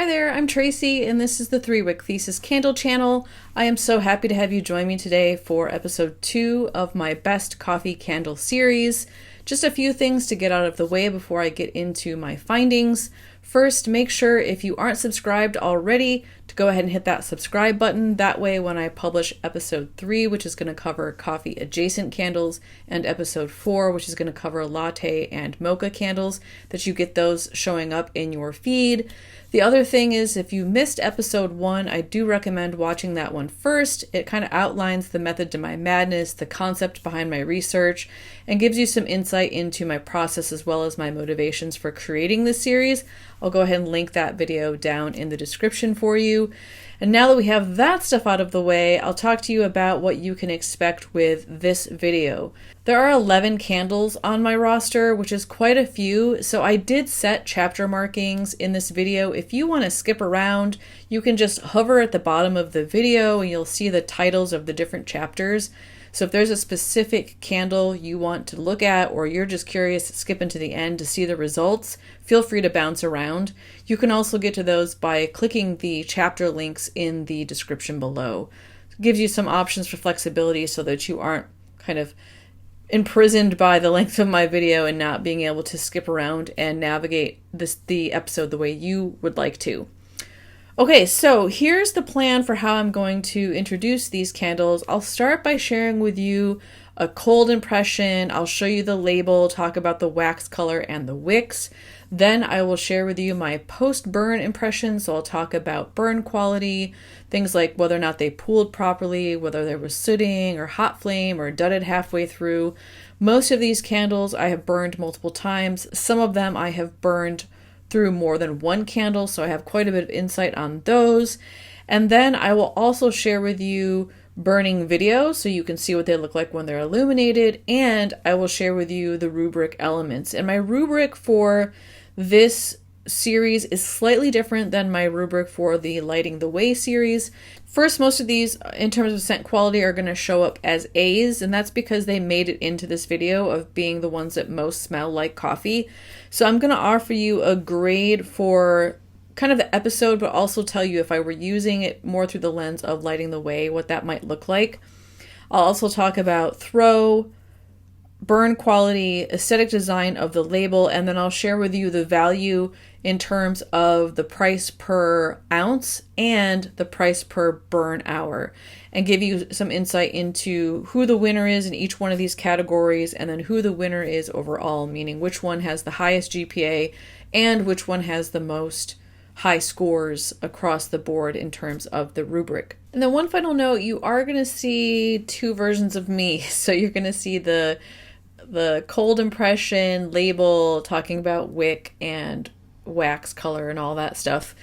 Hi there, I'm Tracy, and this is the 3-Wick Thesis Candle channel. I am so happy to have you join me today for episode 2 of my Best Coffee Candle series. Just a few things to get out of the way before I get into my findings. First, make sure if you aren't subscribed already to go ahead and hit that subscribe button. That way when I publish episode 3, which is going to cover coffee adjacent candles, and episode 4, which is going to cover latte and mocha candles, that you get those showing up in your feed. The other thing is, if you missed episode 1, I do recommend watching that one first. It kind of outlines the method to my madness, the concept behind my research, and gives you some insight into my process as well as my motivations for creating this series. I'll go ahead and link that video down in the description for you. And now that we have that stuff out of the way, I'll talk to you about what you can expect with this video. There are 11 candles on my roster, which is quite a few, so I did set chapter markings in this video. If you want to skip around, you can just hover at the bottom of the video and you'll see the titles of the different chapters. So if there's a specific candle you want to look at, or you're just curious, skipping to the end to see the results, feel free to bounce around. You can also get to those by clicking the chapter links in the description below. It gives you some options for flexibility so that you aren't kind of imprisoned by the length of my video and not being able to skip around and navigate the episode the way you would like to. Okay, so here's the plan for how I'm going to introduce these candles. I'll start by sharing with you a cold impression. I'll show you the label, talk about the wax color and the wicks. Then I will share with you my post-burn impression. So I'll talk about burn quality, things like whether or not they pooled properly, whether there was sooting or hot flame or dudded halfway through. Most of these candles I have burned multiple times. Some of them I have burned through more than one candle, so I have quite a bit of insight on those. And then I will also share with you burning videos so you can see what they look like when they're illuminated, and I will share with you the rubric elements. And my rubric for this series is slightly different than my rubric for the Lighting the Way series. First, most of these in terms of scent quality are going to show up as A's, and that's because they made it into this video of being the ones that most smell like coffee. So I'm going to offer you a grade for kind of the episode, but also tell you if I were using it more through the lens of Lighting the Way, what that might look like. I'll also talk about throw, burn quality, aesthetic design of the label, and then I'll share with you the value in terms of the price per ounce and the price per burn hour, and give you some insight into who the winner is in each one of these categories, and then who the winner is overall, meaning which one has the highest GPA and which one has the most high scores across the board in terms of the rubric. And then one final note, you are going to see two versions of me. So you're going to see the cold impression label talking about wick and wax color and all that stuff.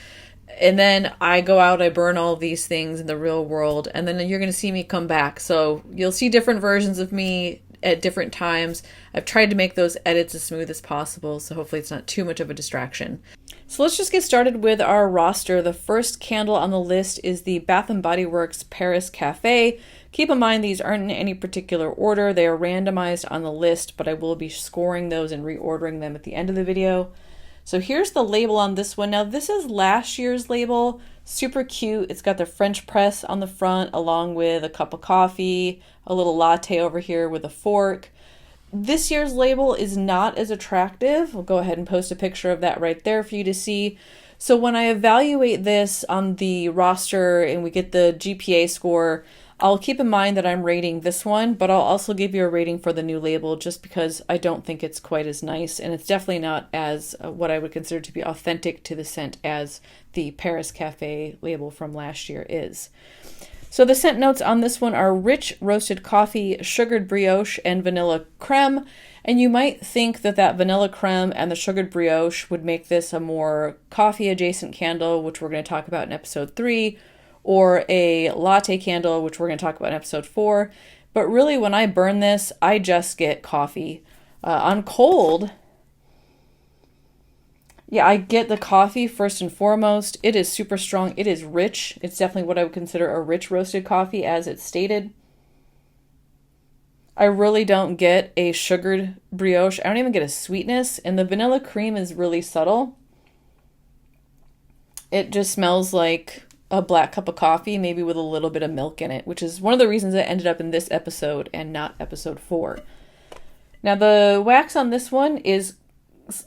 And then I go out, I burn all of these things in the real world, and then you're going to see me come back. So you'll see different versions of me at different times. I've tried to make those edits as smooth as possible, so hopefully it's not too much of a distraction. So let's just get started with our roster. The first candle on the list is the Bath & Body Works Paris Café. Keep in mind these aren't in any particular order. They are randomized on the list, but I will be scoring those and reordering them at the end of the video. So here's the label on this one. Now this is last year's label. Super cute. It's got the French press on the front along with a cup of coffee, a little latte over here with a fork. This year's label is not as attractive. I'll go ahead and post a picture of that right there for you to see. So when I evaluate this on the roster and we get the GPA score, I'll keep in mind that I'm rating this one, but I'll also give you a rating for the new label just because I don't think it's quite as nice, and it's definitely not as what I would consider to be authentic to the scent as the Paris Café label from last year is. So the scent notes on this one are rich roasted coffee, sugared brioche, and vanilla creme. And you might think that that vanilla creme and the sugared brioche would make this a more coffee adjacent candle, which we're going to talk about in episode 3, or a latte candle, which we're going to talk about in episode 4. But really, when I burn this, I just get coffee. On cold, yeah, I get the coffee first and foremost. It is super strong. It is rich. It's definitely what I would consider a rich roasted coffee, as it's stated. I really don't get a sugared brioche. I don't even get a sweetness, and the vanilla cream is really subtle. It just smells like a black cup of coffee, maybe with a little bit of milk in it, which is one of the reasons it ended up in this episode and not episode 4. Now the wax on this one it's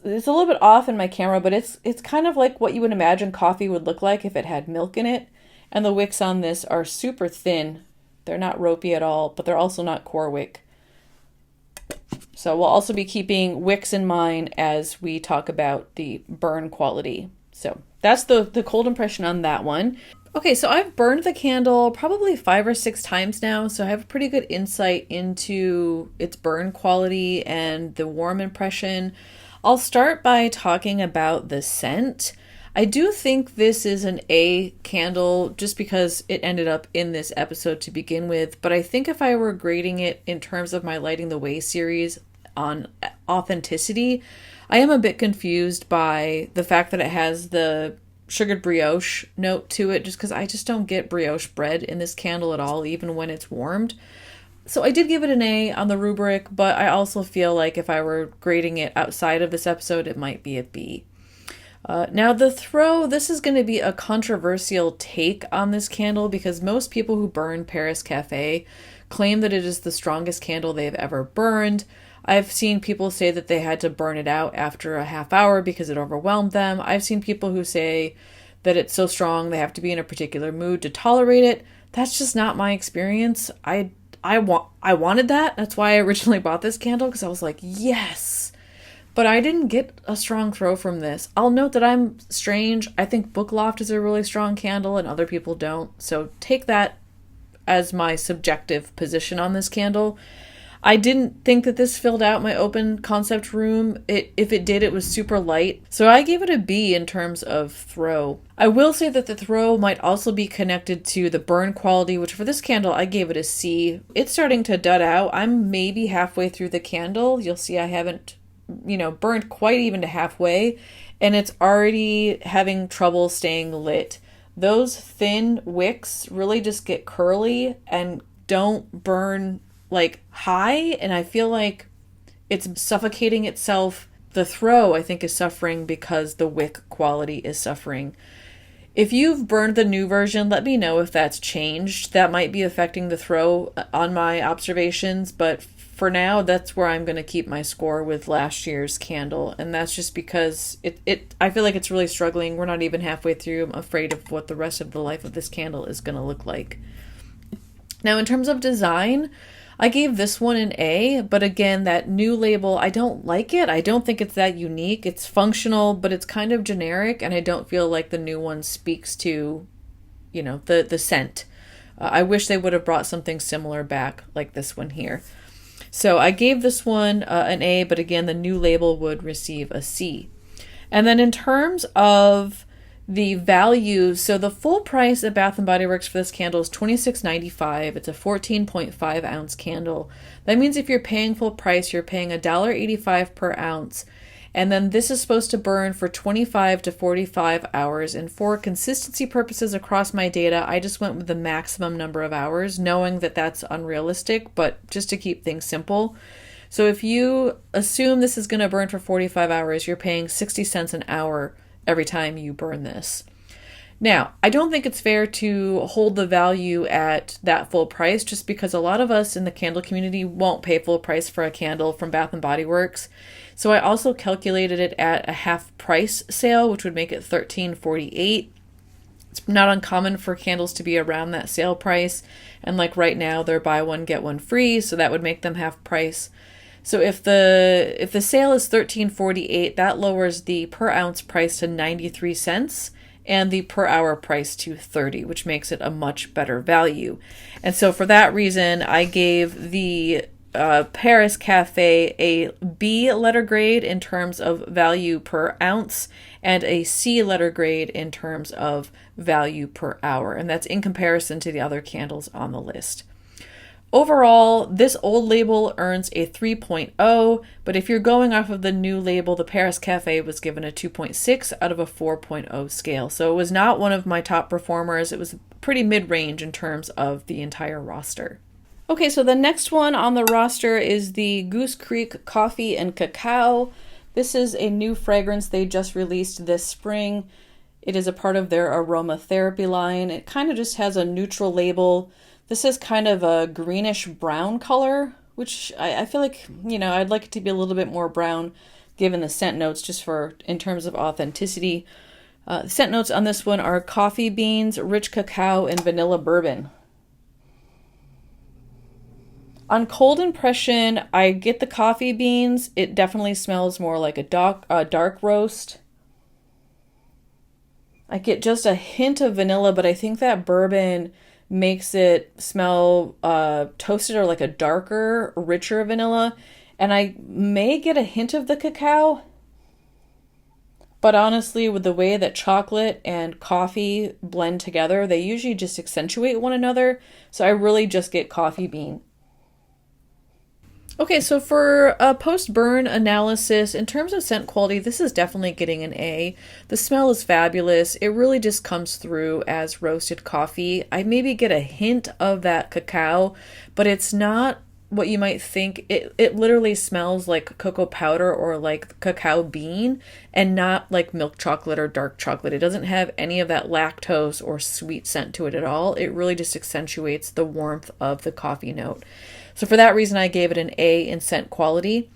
a little bit off in my camera, but it's kind of like what you would imagine coffee would look like if it had milk in it. And the wicks on this are super thin. They're not ropey at all, but they're also not core wick. So we'll also be keeping wicks in mind as we talk about the burn quality. So that's the cold impression on that one. Okay, so I've burned the candle probably 5 or 6 times now, so I have a pretty good insight into its burn quality and the warm impression. I'll start by talking about the scent. I do think this is an A candle just because it ended up in this episode to begin with, but I think if I were grading it in terms of my Lighting the Way series on authenticity, I am a bit confused by the fact that it has the sugared brioche note to it, just because I just don't get brioche bread in this candle at all, even when it's warmed. So I did give it an A on the rubric, but I also feel like if I were grading it outside of this episode, it might be a B. Now the throw, this is going to be a controversial take on this candle because most people who burn Paris Café claim that it is the strongest candle they've ever burned. I've seen people say that they had to burn it out after a half hour because it overwhelmed them. I've seen people who say that it's so strong they have to be in a particular mood to tolerate it. That's just not my experience. I wanted that. That's why I originally bought this candle, because I was like, yes. But I didn't get a strong throw from this. I'll note that I'm strange. I think Book Loft is a really strong candle and other people don't. So take that as my subjective position on this candle. I didn't think that this filled out my open concept room. If it did, it was super light. So I gave it a B in terms of throw. I will say that the throw might also be connected to the burn quality, which for this candle, I gave it a C. It's starting to dud out. I'm maybe halfway through the candle. You'll see I haven't, burned quite even to halfway, and it's already having trouble staying lit. Those thin wicks really just get curly and don't burn high, and I feel like it's suffocating itself. The throw, I think, is suffering because the wick quality is suffering. If you've burned the new version, let me know if that's changed. That might be affecting the throw on my observations, but for now, that's where I'm going to keep my score with last year's candle, and that's just because I feel like it's really struggling. We're not even halfway through. I'm afraid of what the rest of the life of this candle is going to look like. Now, in terms of design, I gave this one an A, but again, that new label, I don't like it. I don't think it's that unique. It's functional, but it's kind of generic, and I don't feel like the new one speaks to, the scent. I wish they would have brought something similar back like this one here. So I gave this one an A, but again, the new label would receive a C. And then in terms of the value, so the full price at Bath & Body Works for this candle is $26.95. It's a 14.5 ounce candle. That means if you're paying full price, you're paying $1.85 per ounce. And then this is supposed to burn for 25 to 45 hours. And for consistency purposes across my data, I just went with the maximum number of hours, knowing that that's unrealistic, but just to keep things simple. So if you assume this is going to burn for 45 hours, you're paying 60 cents an hour every time you burn this. Now, I don't think it's fair to hold the value at that full price just because a lot of us in the candle community won't pay full price for a candle from Bath & Body Works. So I also calculated it at a half price sale, which would make it $13.48. It's not uncommon for candles to be around that sale price. And like right now, they're buy one, get one free. So that would make them half price. So if the sale is $13.48, that lowers the per ounce price to 93 cents and the per hour price to 30, which makes it a much better value. And so for that reason, I gave the Paris Café a B letter grade in terms of value per ounce and a C letter grade in terms of value per hour. And that's in comparison to the other candles on the list. Overall, this old label earns a 3.0, but if you're going off of the new label, the Paris Café was given a 2.6 out of a 4.0 scale. So it was not one of my top performers. It was pretty mid-range in terms of the entire roster. Okay, so the next one on the roster is the Goose Creek Coffee and Cacao. This is a new fragrance they just released this spring. It is a part of their aromatherapy line. It kind of just has a neutral label. This is kind of a greenish brown color, which I feel like, I'd like it to be a little bit more brown given the scent notes, just for in terms of authenticity. The scent notes on this one are coffee beans, rich cacao, and vanilla bourbon. On cold impression, I get the coffee beans. It definitely smells more like a dark roast. I get just a hint of vanilla, but I think that bourbon makes it smell toasted or like a darker, richer vanilla. And I may get a hint of the cacao. But honestly, with the way that chocolate and coffee blend together, they usually just accentuate one another. So I really just get coffee bean. Okay, so for a post-burn analysis, in terms of scent quality, this is definitely getting an A. The smell is fabulous. It really just comes through as roasted coffee. I maybe get a hint of that cacao, but it's not what you might think. It literally smells like cocoa powder or like cacao bean and not like milk chocolate or dark chocolate. It doesn't have any of that lactose or sweet scent to it at all. It really just accentuates the warmth of the coffee note. So for that reason, I gave it an A in scent quality.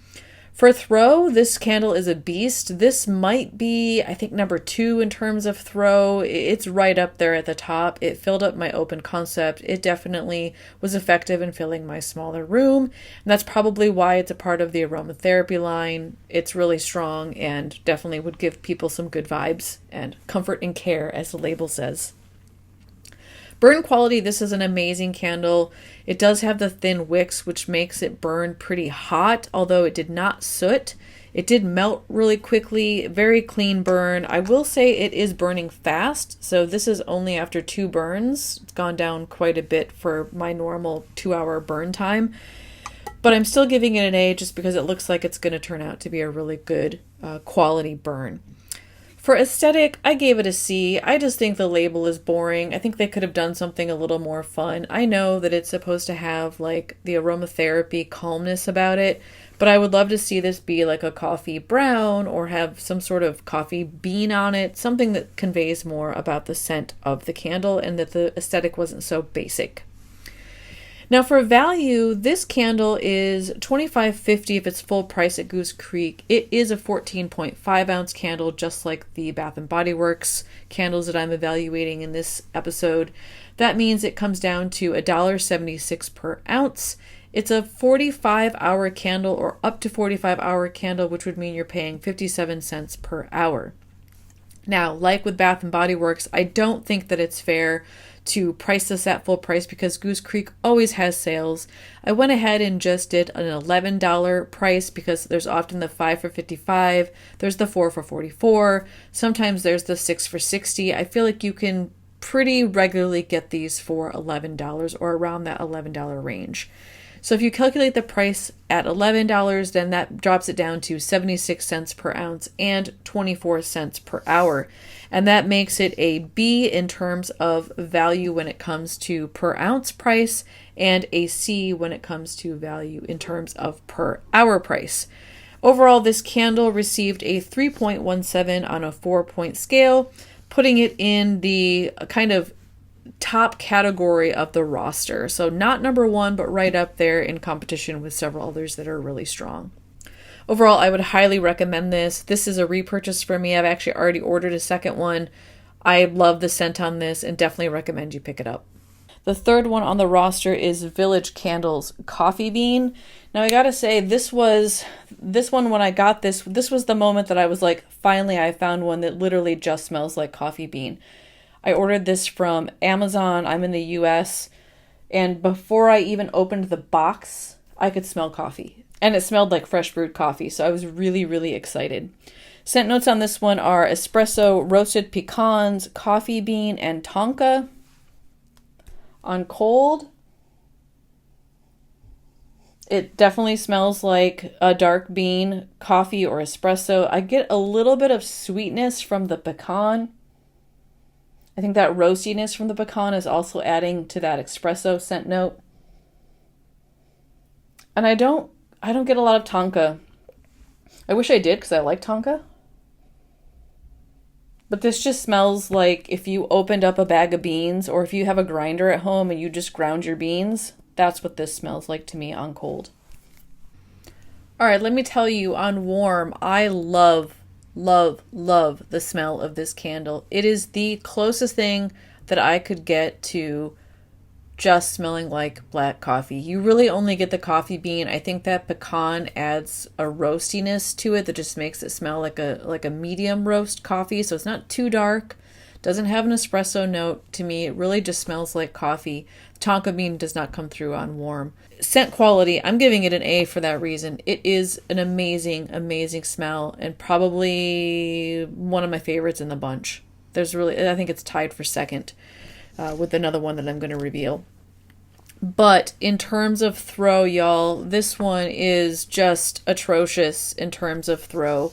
For throw, this candle is a beast. This might be, I think, number 2 in terms of throw. It's right up there at the top. It filled up my open concept. It definitely was effective in filling my smaller room. And that's probably why it's a part of the aromatherapy line. It's really strong and definitely would give people some good vibes and comfort and care, as the label says. Burn quality, this is an amazing candle. It does have the thin wicks, which makes it burn pretty hot, although it did not soot. It did melt really quickly, very clean burn. I will say it is burning fast, so this is only after 2 burns. It's gone down quite a bit for my normal 2-hour burn time. But I'm still giving it an A just because it looks like it's going to turn out to be a really good quality burn. For aesthetic, I gave it a C. I just think the label is boring. I think they could have done something a little more fun. I know that it's supposed to have like the aromatherapy calmness about it, but I would love to see this be like a coffee brown or have some sort of coffee bean on it, something that conveys more about the scent of the candle and that the aesthetic wasn't so basic. Now for value, this candle is $25.50 if it's full price at Goose Creek. It is a 14.5 ounce candle, just like the Bath & Body Works candles that I'm evaluating in this episode. That means it comes down to $1.76 per ounce. It's a 45-hour candle or up to 45-hour candle, which would mean you're paying 57 cents per hour. Now, like with Bath & Body Works, I don't think that it's fair to price this at full price because Goose Creek always has sales. I went ahead and just did an $11 price because there's often the 5 for $55, there's the 4 for $44, sometimes there's the 6 for $60. I feel like you can pretty regularly get these for $11 or around that $11 range. So if you calculate the price at $11, then that drops it down to 76 cents per ounce and 24 cents per hour. And that makes it a B in terms of value when it comes to per ounce price and a C when it comes to value in terms of per hour price. Overall, this candle received a 3.17 on a 4-point scale, putting it in the kind of top category of the roster. So not number 1, but right up there in competition with several others that are really strong. Overall, I would highly recommend this. This is a repurchase for me. I've actually already ordered a second one. I love the scent on this and definitely recommend you pick it up. The third one on the roster is Village Candles Coffee Bean. Now I gotta say, this one when I got this was the moment that I was like, finally I found one that literally just smells like coffee bean. I ordered this from Amazon. I'm in the US, and before I even opened the box, I could smell coffee. And it smelled like fresh brewed coffee, so I was really, really excited. Scent notes on this one are espresso, roasted pecans, coffee bean, and tonka. On cold, it definitely smells like a dark bean, coffee, or espresso. I get a little bit of sweetness from the pecan. I think that roastiness from the pecan is also adding to that espresso scent note. And I don't get a lot of tonka. I wish I did because I like tonka. But this just smells like if you opened up a bag of beans, or if you have a grinder at home and you just ground your beans. That's what this smells like to me on cold. All right, let me tell you, on warm, I love the smell of this candle. It is the closest thing that I could get to just smelling like black coffee. You really only get the coffee bean. I think that pecan adds a roastiness to it that just makes it smell like a medium roast coffee. So it's not too dark. Doesn't have an espresso note to me. It really just smells like coffee. The tonka bean does not come through on warm. Scent quality, I'm giving it an A for that reason. It is an amazing smell and probably one of my favorites in the bunch. I think it's tied for second with another one that I'm going to reveal. But in terms of throw, y'all, this one is just atrocious in terms of throw.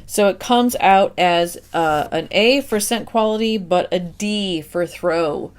So it comes out as an A for scent quality, but a D for throw.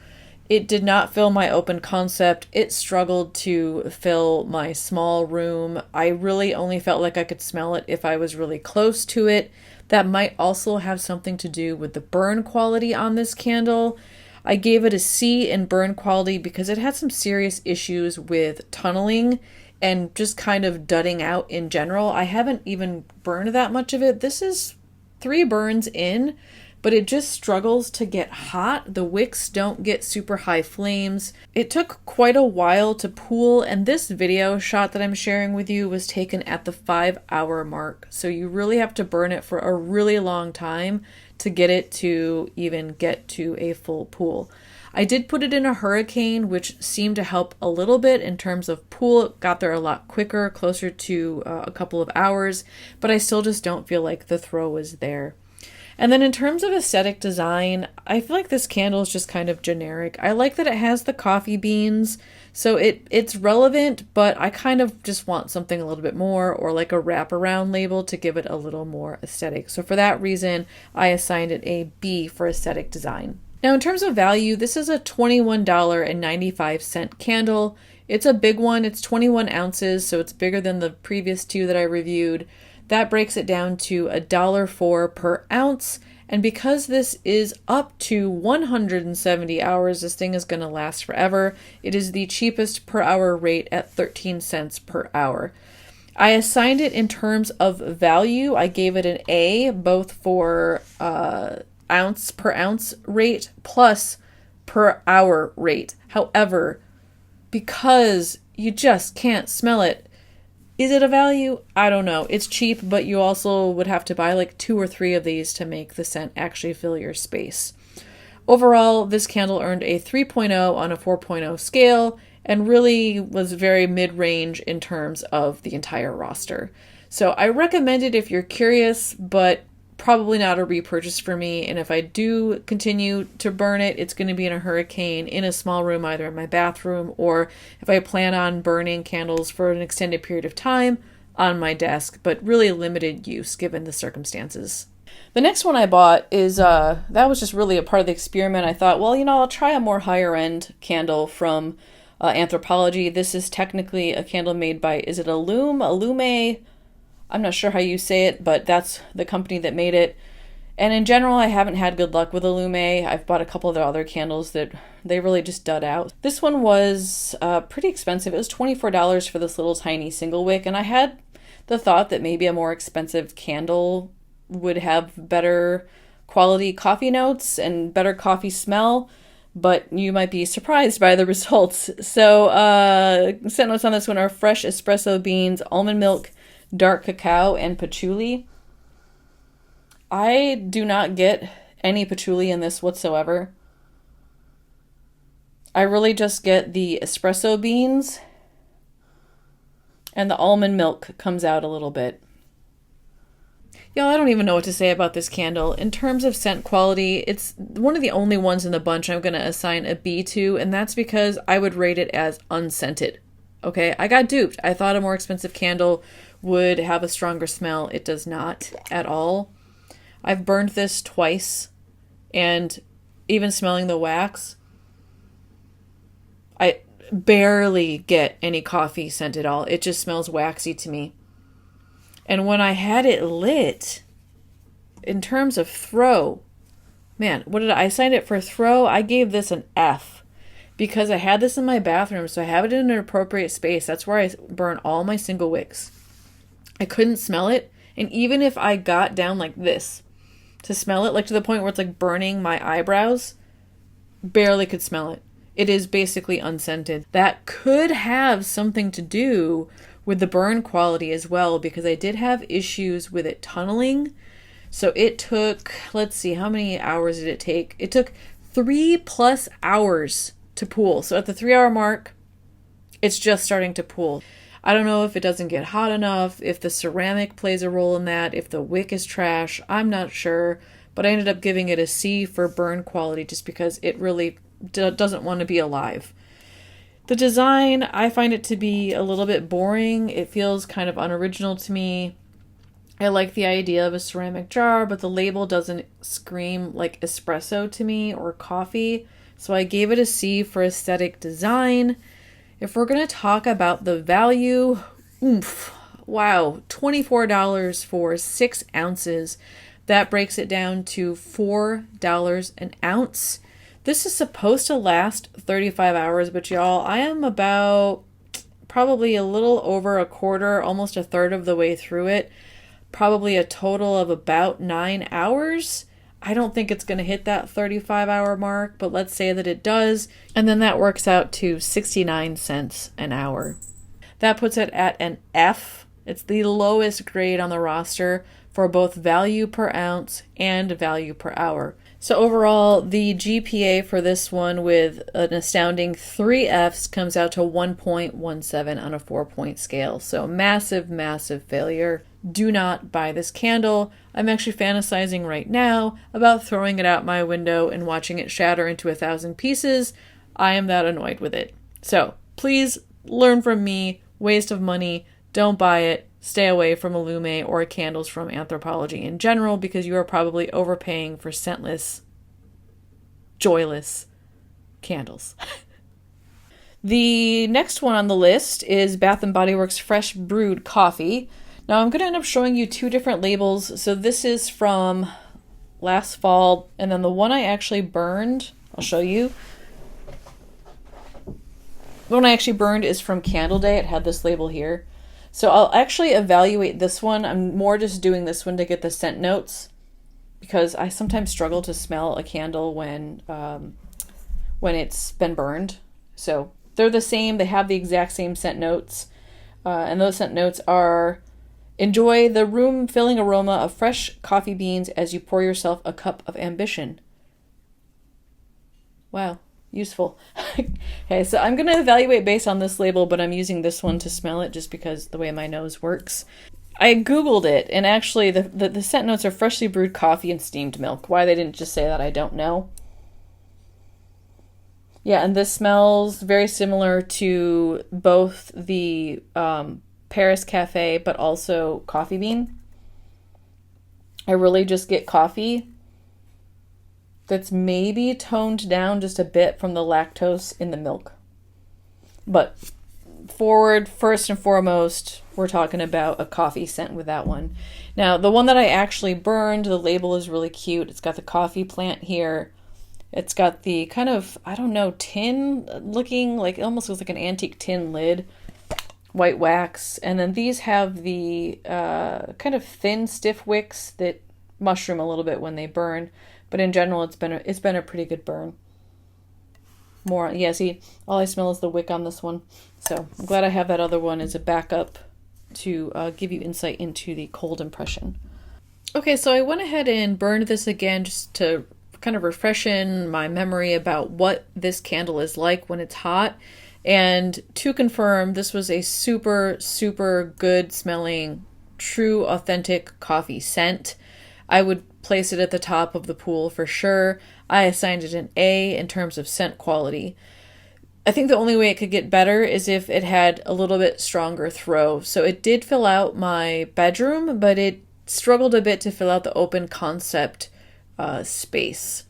It did not fill my open concept. It struggled to fill my small room. I really only felt like I could smell it if I was really close to it. That might also have something to do with the burn quality on this candle. I gave it a C in burn quality because it had some serious issues with tunneling and just kind of dudding out in general. I haven't even burned that much of it. This is 3 burns in, but it just struggles to get hot. The wicks don't get super high flames. It took quite a while to pool, and this video shot that I'm sharing with you was taken at the 5-hour mark. So you really have to burn it for a really long time to get it to even get to a full pool. I did put it in a hurricane, which seemed to help a little bit in terms of pool. It got there a lot quicker, closer to a couple of hours, but I still just don't feel like the throw was there. And then in terms of aesthetic design, I feel like this candle is just kind of generic. I like that it has the coffee beans, so it's relevant, but I kind of just want something a little bit more, or like a wraparound label to give it a little more aesthetic. So for that reason, I assigned it a B for aesthetic design. Now in terms of value, this is a $21.95 candle. It's a big one. It's 21 ounces, so it's bigger than the previous 2 that I reviewed. That breaks it down to $1.04 per ounce. And because this is up to 170 hours, this thing is going to last forever. It is the cheapest per hour rate at 13 cents per hour. I assigned it in terms of value. I gave it an A, both for ounce per ounce rate plus per hour rate. However, because you just can't smell it, is it a value? I don't know. It's cheap, but you also would have to buy like 2 or 3 of these to make the scent actually fill your space. Overall, this candle earned a 3.0 on a 4.0 scale and really was very mid-range in terms of the entire roster. So I recommend it if you're curious, but probably not a repurchase for me. And if I do continue to burn it, it's going to be in a hurricane in a small room, either in my bathroom, or if I plan on burning candles for an extended period of time, on my desk, but really limited use given the circumstances. The next one I bought is, that was just really a part of the experiment. I thought, well, I'll try a more higher end candle from Anthropology. This is technically a candle made by, is it Illume? I'm not sure how you say it, but that's the company that made it. And in general, I haven't had good luck with Illume. I've bought a couple of their other candles that they really just dud out. This one was pretty expensive. It was $24 for this little tiny single wick, and I had the thought that maybe a more expensive candle would have better quality coffee notes and better coffee smell, but you might be surprised by the results. So scent notes on this one are fresh espresso beans, almond milk, dark cacao, and patchouli. I do not get any patchouli in this whatsoever. I really just get the espresso beans, and the almond milk comes out a little bit. Y'all, I don't even know what to say about this candle. In terms of scent quality, it's one of the only ones in the bunch I'm going to assign a B to, and that's because I would rate it as unscented. Okay, I got duped. I thought a more expensive candle would have a stronger smell. It does not at all. I've burned this twice, and even smelling the wax, I barely get any coffee scent at all. It just smells waxy to me. And when I had it lit, in terms of throw, Man, what did I assign it for throw? I gave this an F because I had this in my bathroom, so I have it in an appropriate space. That's where I burn all my single wicks. I couldn't smell it, and even if I got down like this to smell it, like to the point where it's like burning my eyebrows, barely could smell it. It is basically unscented. That could have something to do with the burn quality as well, because I did have issues with it tunneling. So it took, let's see, how many hours did it take? It took 3+ hours to pool. So at the 3-hour mark, it's just starting to pool. I don't know if it doesn't get hot enough, if the ceramic plays a role in that, if the wick is trash, I'm not sure. But I ended up giving it a C for burn quality just because it really doesn't want to be alive. The design, I find it to be a little bit boring. It feels kind of unoriginal to me. I like the idea of a ceramic jar, but the label doesn't scream like espresso to me or coffee. So I gave it a C for aesthetic design. If we're going to talk about the value, wow, $24 for 6 ounces. That breaks it down to $4 an ounce. This is supposed to last 35 hours, but y'all, I am about probably a little over a quarter, almost a third of the way through it. Probably a total of about 9 hours. I don't think it's going to hit that 35-hour mark, but let's say that it does. And then that works out to 69 cents an hour. That puts it at an F. It's the lowest grade on the roster for both value per ounce and value per hour. So overall, the GPA for this one with an astounding 3 Fs comes out to 1.17 on a 4-point scale. So massive, massive failure. Do not buy this candle. I'm actually fantasizing right now about throwing it out my window and watching it shatter into 1,000 pieces. I am that annoyed with it. So please learn from me. Waste of money. Don't buy it. Stay away from Illume or candles from Anthropologie in general, because you are probably overpaying for scentless, joyless candles. The next one on the list is Bath & Body Works Fresh Brewed Coffee. Now I'm going to end up showing you 2 different labels. So this is from last fall, and then the one I actually burned, I'll show you. The one I actually burned is from Candle Day. It had this label here. So I'll actually evaluate this one. I'm more just doing this one to get the scent notes, because I sometimes struggle to smell a candle when it's been burned. So they're the same. They have the exact same scent notes. And those scent notes are: enjoy the room-filling aroma of fresh coffee beans as you pour yourself a cup of ambition. Wow. Useful. Okay, so I'm going to evaluate based on this label, but I'm using this one to smell it just because the way my nose works. I Googled it, and actually the scent notes are freshly brewed coffee and steamed milk. Why they didn't just say that, I don't know. Yeah, and this smells very similar to both the Paris Café, but also coffee bean. I really just get coffee that's maybe toned down just a bit from the lactose in the milk. But first and foremost, we're talking about a coffee scent with that one. Now, the one that I actually burned, the label is really cute. It's got the coffee plant here. It's got the kind of, I don't know, tin looking, like it almost looks like an antique tin lid. White wax. And then these have the kind of thin, stiff wicks that mushroom a little bit when they burn. But in general, it's been a pretty good burn. See, all I smell is the wick on this one. So I'm glad I have that other one as a backup to give you insight into the cold impression. Okay, so I went ahead and burned this again just to kind of refreshen my memory about what this candle is like when it's hot. And to confirm, this was a super, super good smelling, true, authentic coffee scent. I would place it at the top of the pool for sure. I assigned it an A in terms of scent quality. I think the only way it could get better is if it had a little bit stronger throw. So it did fill out my bedroom, but it struggled a bit to fill out the open concept space.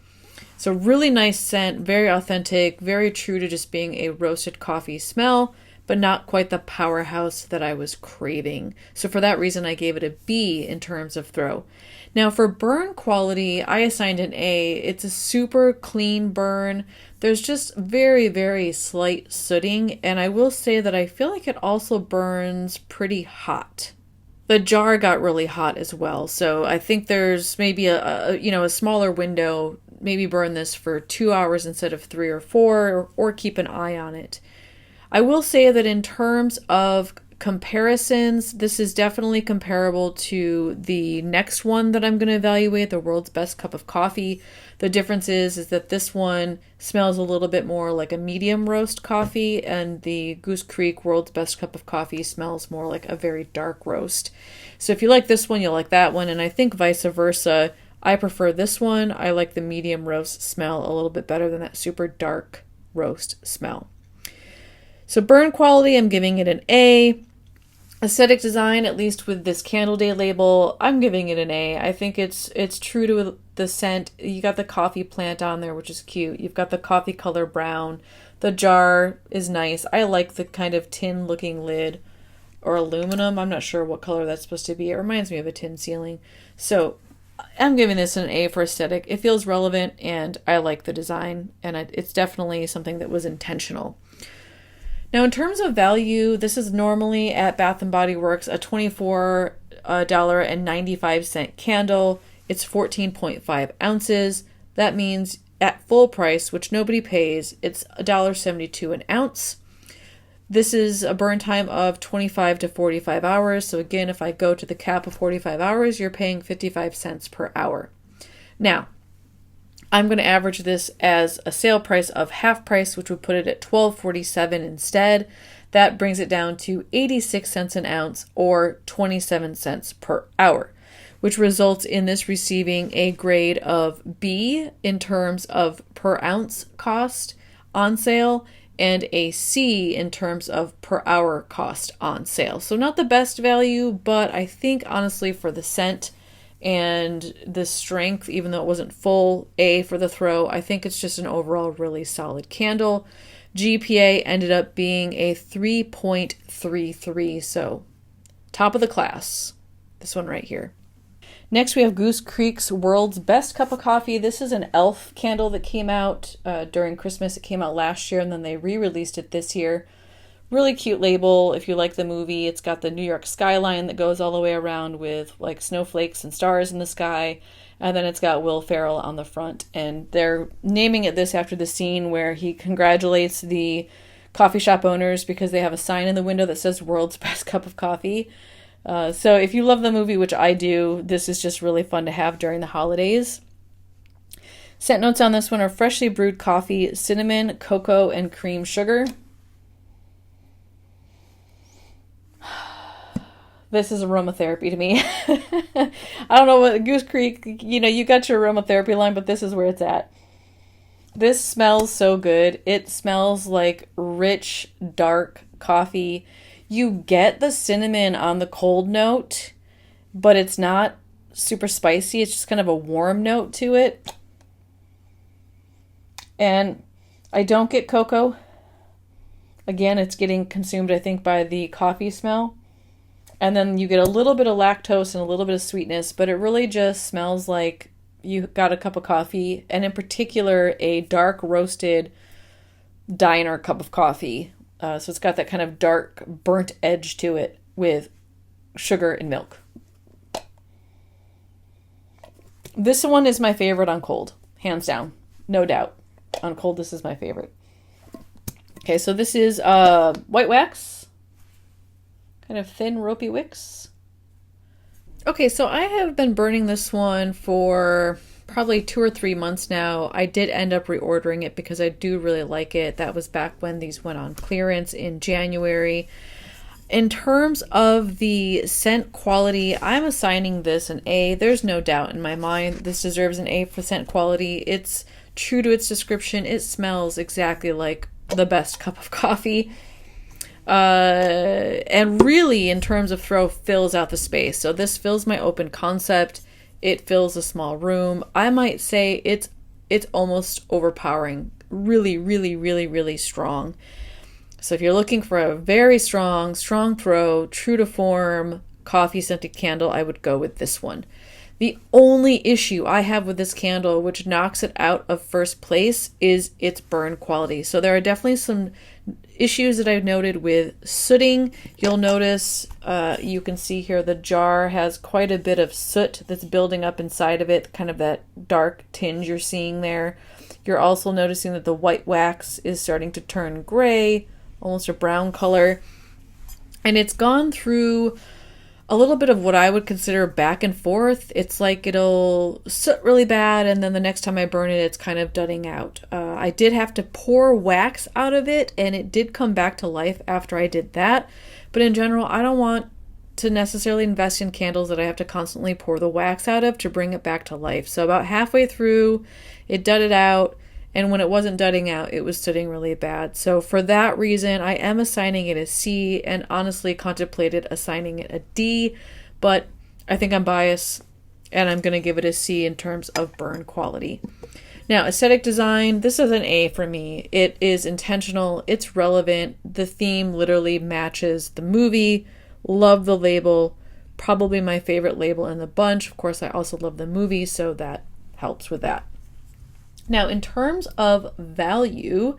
So really nice scent, very authentic, very true to just being a roasted coffee smell, but not quite the powerhouse that I was craving. So for that reason, I gave it a B in terms of throw. Now for burn quality, I assigned an A. It's a super clean burn. There's just very, very slight sooting, and I will say that I feel like it also burns pretty hot. The jar got really hot as well, so I think there's maybe a smaller window. Maybe burn this for 2 hours instead of 3 or 4, or keep an eye on it. I will say that in terms of comparisons, this is definitely comparable to the next one that I'm going to evaluate, the World's Best Cup of Coffee. The difference is that this one smells a little bit more like a medium roast coffee, and the Goose Creek World's Best Cup of Coffee smells more like a very dark roast. So if you like this one, you'll like that one, and I think vice versa. I prefer this one. I like the medium roast smell a little bit better than that super dark roast smell. So burn quality, I'm giving it an A. Aesthetic design, at least with this Candle Day label, I'm giving it an A. I think it's true to the scent. You got the coffee plant on there, which is cute. You've got the coffee color brown. The jar is nice. I like the kind of tin looking lid, or aluminum. I'm not sure what color that's supposed to be. It reminds me of a tin ceiling. So I'm giving this an A for aesthetic. It feels relevant, and I like the design, and it's definitely something that was intentional. Now, in terms of value, this is normally at Bath & Body Works a $24.95 candle. It's 14.5 ounces. That means at full price, which nobody pays, it's $1.72 an ounce. This is a burn time of 25 to 45 hours. So again, if I go to the cap of 45 hours, you're paying 55 cents per hour. Now, I'm going to average this as a sale price of half price, which would put it at $12.47 instead. That brings it down to 86 cents an ounce, or 27 cents per hour, which results in this receiving a grade of B in terms of per ounce cost on sale, and a C in terms of per hour cost on sale. So not the best value, but I think honestly for the scent and the strength, even though it wasn't full, A for the throw, I think it's just an overall really solid candle. GPA ended up being a 3.33, so top of the class. This one right here. Next, we have Goose Creek's World's Best Cup of Coffee. This is an elf candle that came out during Christmas. It came out last year, and then they re-released it this year. Really cute label. If you like the movie, it's got the New York skyline that goes all the way around with like snowflakes and stars in the sky. And then it's got Will Ferrell on the front. And they're naming it this after the scene where he congratulates the coffee shop owners because they have a sign in the window that says World's Best Cup of Coffee. So if you love the movie, which I do, this is just really fun to have during the holidays. Scent notes on this one are freshly brewed coffee, cinnamon, cocoa, and cream sugar. This is aromatherapy to me. I don't know what Goose Creek, you got your aromatherapy line, but this is where it's at. This smells so good. It smells like rich, dark coffee. You get the cinnamon on the cold note, but it's not super spicy. It's just kind of a warm note to it. And I don't get cocoa. Again, it's getting consumed, I think, by the coffee smell. And then you get a little bit of lactose and a little bit of sweetness, but it really just smells like you got a cup of coffee, and in particular, a dark roasted diner cup of coffee. So it's got that kind of dark, burnt edge to it with sugar and milk. This one is my favorite on cold, hands down, no doubt. On cold, this is my favorite. Okay, so this is white wax. Kind of thin, ropey wicks. Okay, so I have been burning this one for probably 2 or 3 months now. I did end up reordering it because I do really like it. That was back when these went on clearance in January. In terms of the scent quality, I'm assigning this an A. There's no doubt in my mind this deserves an A for scent quality. It's true to its description. It smells exactly like the best cup of coffee. And really, in terms of throw, fills out the space. So this fills my open concept. It fills a small room. I might say it's almost overpowering. Really, really, really, really strong. So if you're looking for a very strong throw, true to form, coffee scented candle, I would go with this one. The only issue I have with this candle, which knocks it out of first place, is its burn quality. So there are definitely some issues that I've noted with sooting. You'll notice, you can see here, the jar has quite a bit of soot that's building up inside of it, kind of that dark tinge you're seeing there. You're also noticing that the white wax is starting to turn gray, almost a brown color. And it's gone through a little bit of what I would consider back and forth. It's like it'll soot really bad, and then the next time I burn it, it's kind of dudding out. I did have to pour wax out of it, and it did come back to life after I did that. But in general, I don't want to necessarily invest in candles that I have to constantly pour the wax out of to bring it back to life. So about halfway through, it dudded out, and when it wasn't dudding out, it was sooting really bad. So for that reason, I am assigning it a C, and honestly contemplated assigning it a D, but I think I'm biased, and I'm going to give it a C in terms of burn quality. Now, aesthetic design, this is an A for me. It is intentional, it's relevant, the theme literally matches the movie. Love the label, probably my favorite label in the bunch. Of course, I also love the movie, so that helps with that. Now, in terms of value,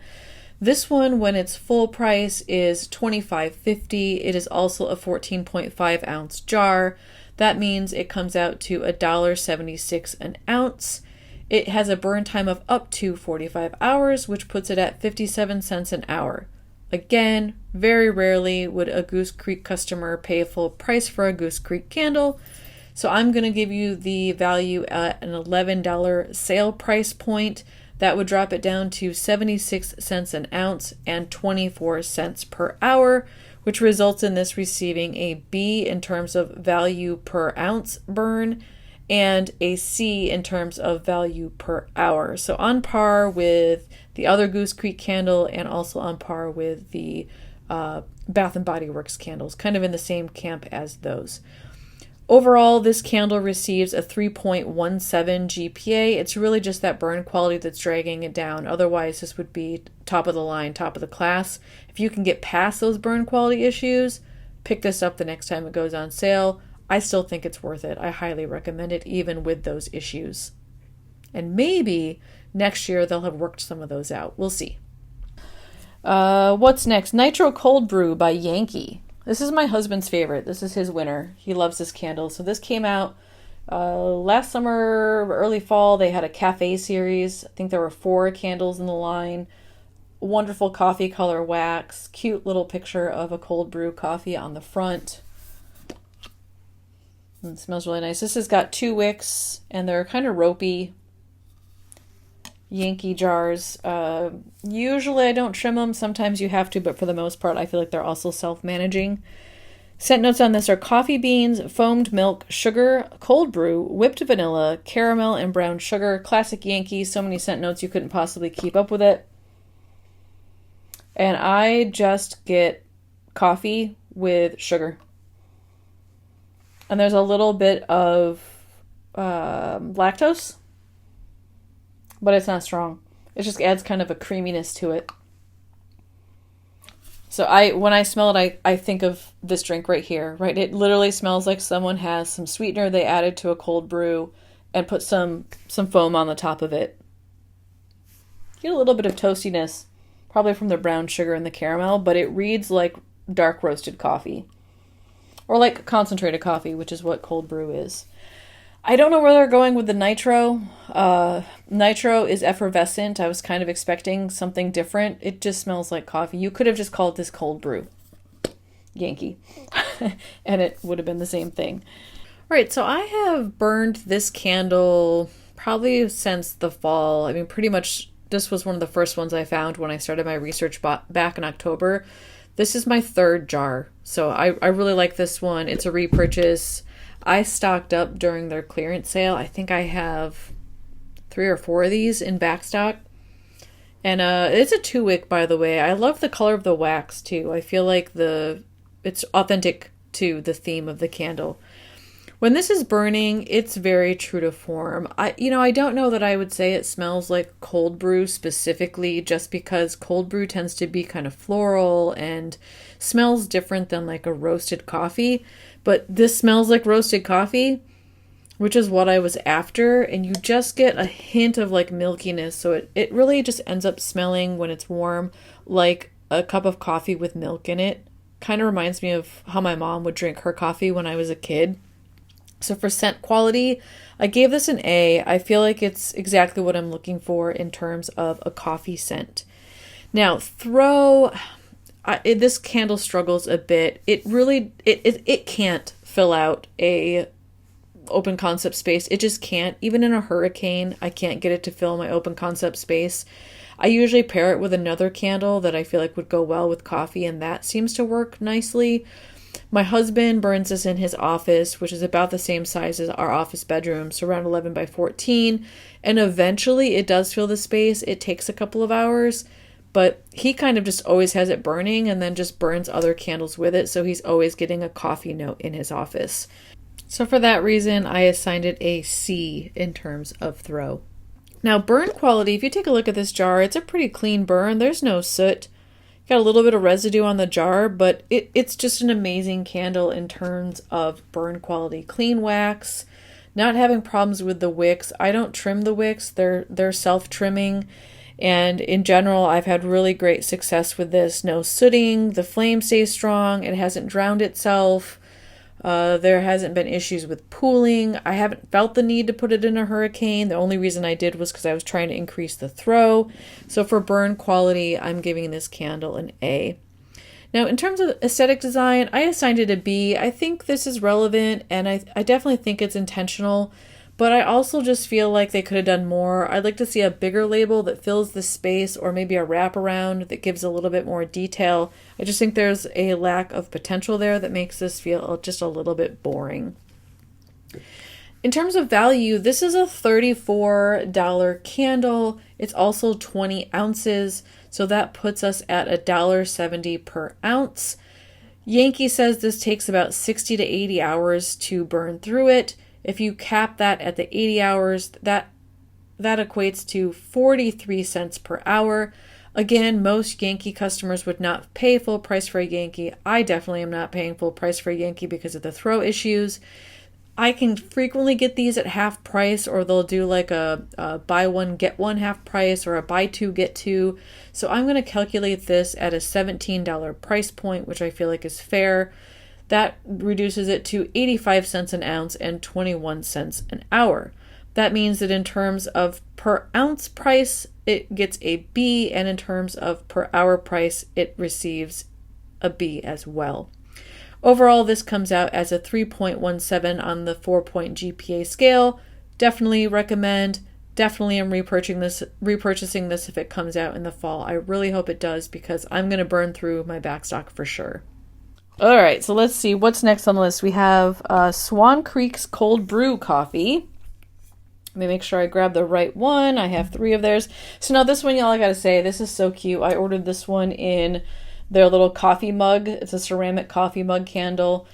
this one, when it's full price, is $25.50. It is also a 14.5 ounce jar. That means it comes out to $1.76 an ounce. It has a burn time of up to 45 hours, which puts it at 57 cents an hour. Again, very rarely would a Goose Creek customer pay full price for a Goose Creek candle. So I'm going to give you the value at an $11 sale price point. That would drop it down to 76 cents an ounce and 24 cents per hour, which results in this receiving a B in terms of value per ounce burn and a C in terms of value per hour. So on par with the other Goose Creek candle, and also on par with the Bath & Body Works candles, kind of in the same camp as those. Overall, this candle receives a 3.17 GPA. It's really just that burn quality that's dragging it down. Otherwise, this would be top of the line, top of the class. If you can get past those burn quality issues, pick this up the next time it goes on sale. I still think it's worth it. I highly recommend it, even with those issues. And maybe next year they'll have worked some of those out. We'll see. What's next? Nitro Cold Brew by Yankee. This is my husband's favorite. This is his winner. He loves this candle. So this came out last summer, early fall. They had a Café series. I think there were 4 candles in the line. Wonderful coffee color wax. Cute little picture of a cold brew coffee on the front. It smells really nice. This has got 2 wicks, and they're kind of ropey Yankee jars. Usually I don't trim them. Sometimes you have to, but for the most part, I feel like they're also self-managing. Scent notes on this are coffee beans, foamed milk, sugar, cold brew, whipped vanilla, caramel, and brown sugar. Classic Yankee. So many scent notes you couldn't possibly keep up with it. And I just get coffee with sugar. And there's a little bit of lactose, but it's not strong. It just adds kind of a creaminess to it. So when I smell it, I think of this drink right here, right? It literally smells like someone has some sweetener they added to a cold brew and put some foam on the top of it. You get a little bit of toastiness, probably from the brown sugar and the caramel, but it reads like dark roasted coffee. Or like concentrated coffee, which is what cold brew is. I don't know where they're going with the Nitro. Nitro is effervescent. I was kind of expecting something different. It just smells like coffee. You could have just called this cold brew Yankee, and it would have been the same thing. All right, so I have burned this candle probably since the fall. I mean, pretty much this was one of the first ones I found when I started my research back in October. This is my 3rd jar, so I really like this one. It's a repurchase. I stocked up during their clearance sale. I think I have 3 or 4 of these in back stock. And it's a 2-wick, by the way. I love the color of the wax, too. I feel like it's authentic to the theme of the candle. When this is burning, it's very true to form. I don't know that I would say it smells like cold brew specifically, just because cold brew tends to be kind of floral and smells different than like a roasted coffee. But this smells like roasted coffee, which is what I was after. And you just get a hint of like milkiness. So it really just ends up smelling when it's warm like a cup of coffee with milk in it. Kind of reminds me of how my mom would drink her coffee when I was a kid. So for scent quality, I gave this an A. I feel like it's exactly what I'm looking for in terms of a coffee scent. Now, this candle struggles a bit. It can't fill out a open concept space. It just can't. Even in a hurricane, I can't get it to fill my open concept space. I usually pair it with another candle that I feel like would go well with coffee, and that seems to work nicely. My husband burns this in his office, which is about the same size as our office bedroom, so around 11 by 14. And eventually it does fill the space. It takes a couple of hours, but he kind of just always has it burning and then just burns other candles with it. So he's always getting a coffee note in his office. So for that reason, I assigned it a C in terms of throw. Now, burn quality, if you take a look at this jar, it's a pretty clean burn. There's no soot. Got a little bit of residue on the jar, but it's just an amazing candle in terms of burn quality. Clean wax, not having problems with the wicks. I don't trim the wicks. They're self-trimming. And in general, I've had really great success with this. No sooting. The flame stays strong. It hasn't drowned itself. There hasn't been issues with pooling. I haven't felt the need to put it in a hurricane. The only reason I did was because I was trying to increase the throw. So for burn quality, I'm giving this candle an A. Now, in terms of aesthetic design, I assigned it a B. I think this is relevant, and I definitely think it's intentional. But I also just feel like they could have done more. I'd like to see a bigger label that fills the space, or maybe a wraparound that gives a little bit more detail. I just think there's a lack of potential there that makes this feel just a little bit boring. In terms of value, this is a $34 candle. It's also 20 ounces, so that puts us at $1.70 per ounce. Yankee says this takes about 60 to 80 hours to burn through it. If you cap that at the 80 hours, that equates to 43 cents per hour. Again, most Yankee customers would not pay full price for a Yankee. I definitely am not paying full price for a Yankee because of the throw issues. I can frequently get these at half price, or they'll do like a buy one, get one half price, or a buy two, get two. So I'm going to calculate this at a $17 price point, which I feel like is fair. That reduces it to 85 cents an ounce and 21 cents an hour. That means that in terms of per ounce price, it gets a B, and in terms of per hour price, it receives a B as well. Overall, this comes out as a 3.17 on the 4-point GPA scale. Definitely recommend. Definitely am repurchasing this if it comes out in the fall. I really hope it does, because I'm going to burn through my backstock for sure. All right, so let's see what's next on the list. We have Swan Creek's Cold Brew coffee. Let me make sure I grab the right one. I have 3 of theirs. So now this one, y'all, I gotta say, this is so cute. I ordered this one in their little coffee mug. It's a ceramic coffee mug candle.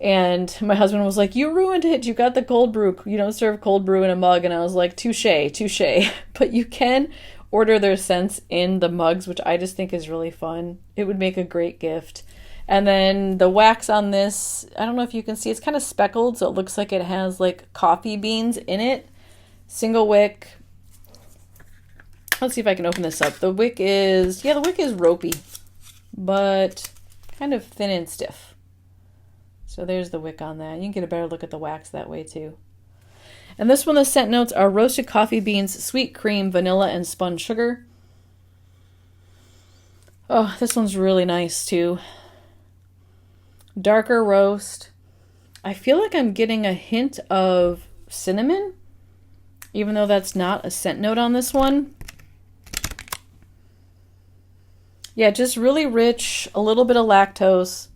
And my husband was like, "You ruined it. You got the cold brew. You don't serve cold brew in a mug." And I was like, touche. But you can order their scents in the mugs, which I just think is really fun. It would make a great gift. And then the wax on this, I don't know if you can see, it's kind of speckled, so it looks like it has like coffee beans in it. Single-wick. Let's see if I can open this up. The wick is ropey, but kind of thin and stiff. So there's the wick on that. You can get a better look at the wax that way too. And this one, the scent notes are roasted coffee beans, sweet cream, vanilla, and spun sugar. Oh, this one's really nice too. Darker roast. I feel like I'm getting a hint of cinnamon, even though that's not a scent note on this one. Yeah, just really rich, a little bit of lactose.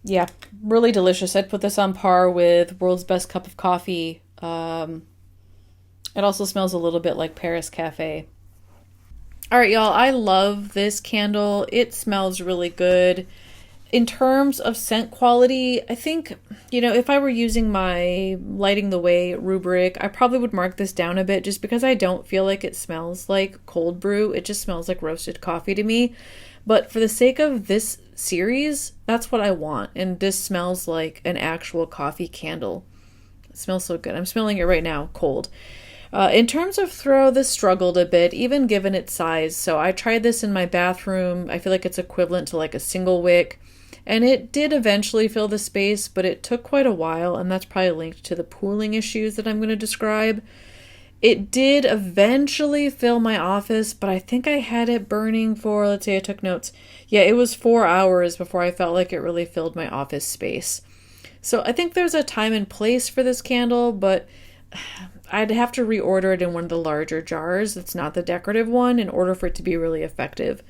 Yeah, really delicious. I'd put this on par with World's Best Cup of Coffee. It also smells a little bit like Paris Café. All right, y'all, I love this candle. It smells really good. In terms of scent quality, I think, if I were using my Lighting the Way rubric, I probably would mark this down a bit just because I don't feel like it smells like cold brew. It just smells like roasted coffee to me. But for the sake of this series, that's what I want. And this smells like an actual coffee candle. It smells so good. I'm smelling it right now, cold. In terms of throw, this struggled a bit, even given its size. So I tried this in my bathroom. I feel like it's equivalent to like a Single-wick. And it did eventually fill the space, but it took quite a while, and that's probably linked to the pooling issues that I'm going to describe. It did eventually fill my office, but I think I had it burning for, let's say I took notes. Yeah, it was 4 hours before I felt like it really filled my office space. So I think there's a time and place for this candle, but I'd have to reorder it in one of the larger jars. It's not the decorative one in order for it to be really effective.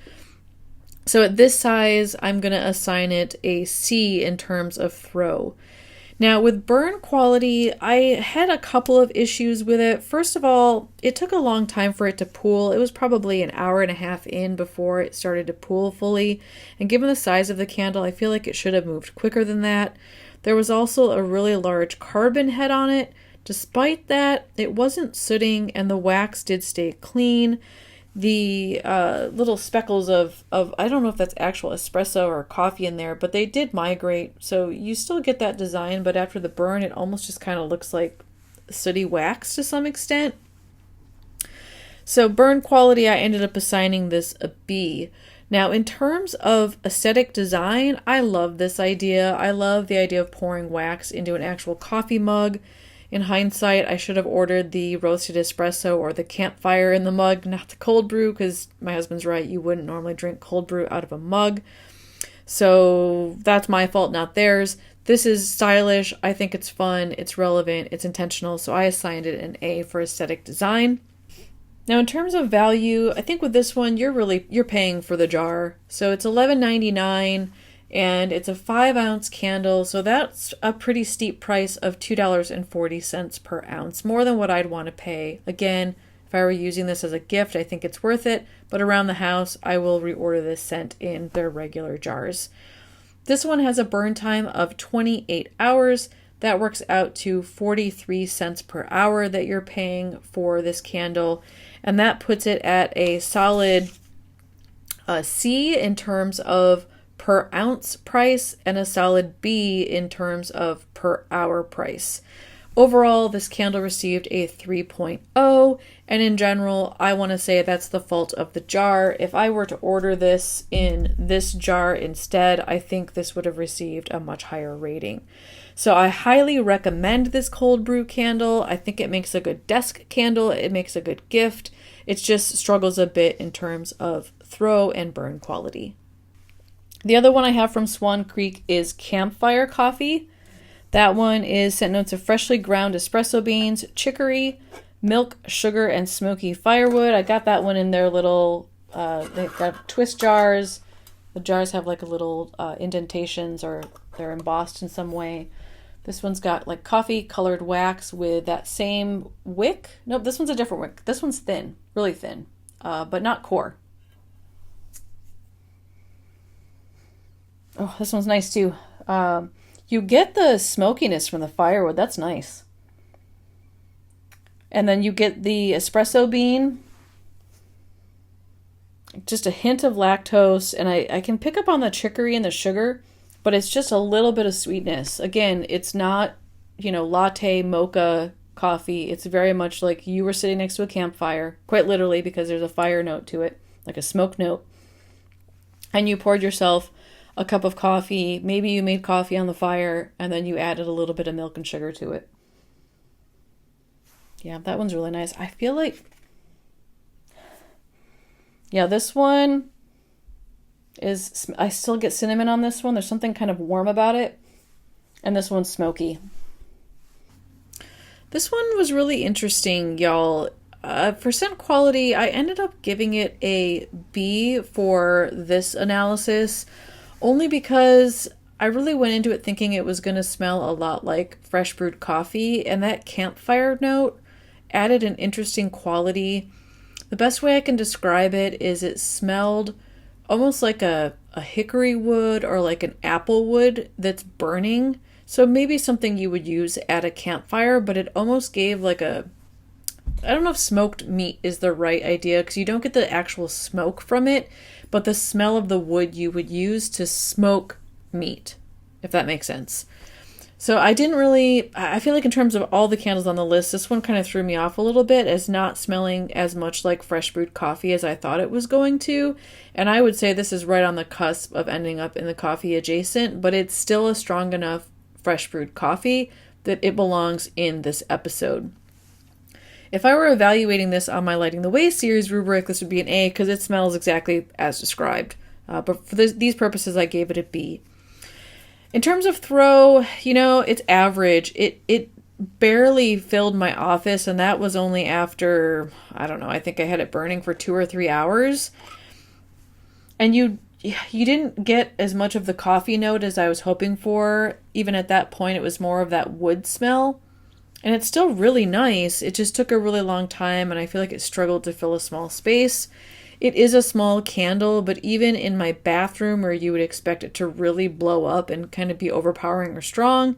So at this size, I'm going to assign it a C in terms of throw. Now with burn quality, I had a couple of issues with it. First of all, it took a long time for it to pool. It was probably an hour and a half in before it started to pool fully. And given the size of the candle, I feel like it should have moved quicker than that. There was also a really large carbon head on it. Despite that, it wasn't sooting and the wax did stay clean. The little speckles of I don't know if that's actual espresso or coffee in there, but they did migrate. So you still get that design, but after the burn, it almost just kind of looks like sooty wax to some extent. So burn quality, I ended up assigning this a B. Now, in terms of aesthetic design, I love this idea. I love the idea of pouring wax into an actual coffee mug. In hindsight, I should have ordered the roasted espresso or the Campfire in the mug, not the cold brew, because my husband's right, you wouldn't normally drink cold brew out of a mug. So that's my fault, not theirs. This is stylish. I think it's fun. It's relevant. It's intentional. So I assigned it an A for aesthetic design. Now, in terms of value, I think with this one, you're paying for the jar. So it's $11.99. And it's a 5-ounce candle, so that's a pretty steep price of $2.40 per ounce, more than what I'd want to pay. Again, if I were using this as a gift, I think it's worth it, but around the house, I will reorder this scent in their regular jars. This one has a burn time of 28 hours. That works out to 43 cents per hour that you're paying for this candle, and that puts it at a solid C in terms of per ounce price and a solid B in terms of per hour price. Overall, this candle received a 3.0, and in general, I want to say that's the fault of the jar. If I were to order this in this jar instead, I think this would have received a much higher rating. So I highly recommend this cold brew candle. I think it makes a good desk candle. It makes a good gift. It just struggles a bit in terms of throw and burn quality. The other one I have from Swan Creek is Campfire coffee. That one is scent notes of freshly ground espresso beans, chicory, milk, sugar, and smoky firewood. I got that one in their little, they've got twist jars. The jars have like a little indentations or they're embossed in some way. This one's got like coffee colored wax with that same wick. Nope, this one's a different wick. This one's thin, really thin, but not core. Oh, this one's nice too. You get the smokiness from the firewood. That's nice. And then you get the espresso bean. Just a hint of lactose. And I can pick up on the chicory and the sugar, but it's just a little bit of sweetness. Again, it's not, latte, mocha coffee. It's very much like you were sitting next to a campfire, quite literally, because there's a fire note to it, like a smoke note. And you poured yourself a cup of coffee. Maybe you made coffee on the fire and then you added a little bit of milk and sugar to it. Yeah, that one's really nice. I feel like, yeah, this one is, I still get cinnamon on this one. There's something kind of warm about it. And this one's smoky. This one was really interesting, y'all. For scent quality, I ended up giving it a B for this analysis. Only because I really went into it thinking it was going to smell a lot like fresh brewed coffee, and that campfire note added an interesting quality. The best way I can describe it is it smelled almost like a hickory wood or like an apple wood that's burning. So maybe something you would use at a campfire, but it almost gave like a, I don't know if smoked meat is the right idea because you don't get the actual smoke from it, but the smell of the wood you would use to smoke meat, if that makes sense. So I feel like in terms of all the candles on the list, this one kind of threw me off a little bit as not smelling as much like fresh brewed coffee as I thought it was going to. And I would say this is right on the cusp of ending up in the coffee adjacent, but it's still a strong enough fresh brewed coffee that it belongs in this episode. If I were evaluating this on my Lighting the Way series rubric, this would be an A because it smells exactly as described. But for these purposes, I gave it a B. In terms of throw, it's average. It barely filled my office, and that was only after, I don't know, I think I had it burning for 2 or 3 hours. And you didn't get as much of the coffee note as I was hoping for. Even at that point, it was more of that wood smell. And it's still really nice. It just took a really long time, and I feel like it struggled to fill a small space. It is a small candle, but even in my bathroom where you would expect it to really blow up and kind of be overpowering or strong,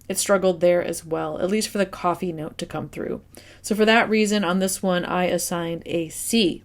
it struggled there as well, at least for the coffee note to come through. So for that reason, on this one, I assigned a C.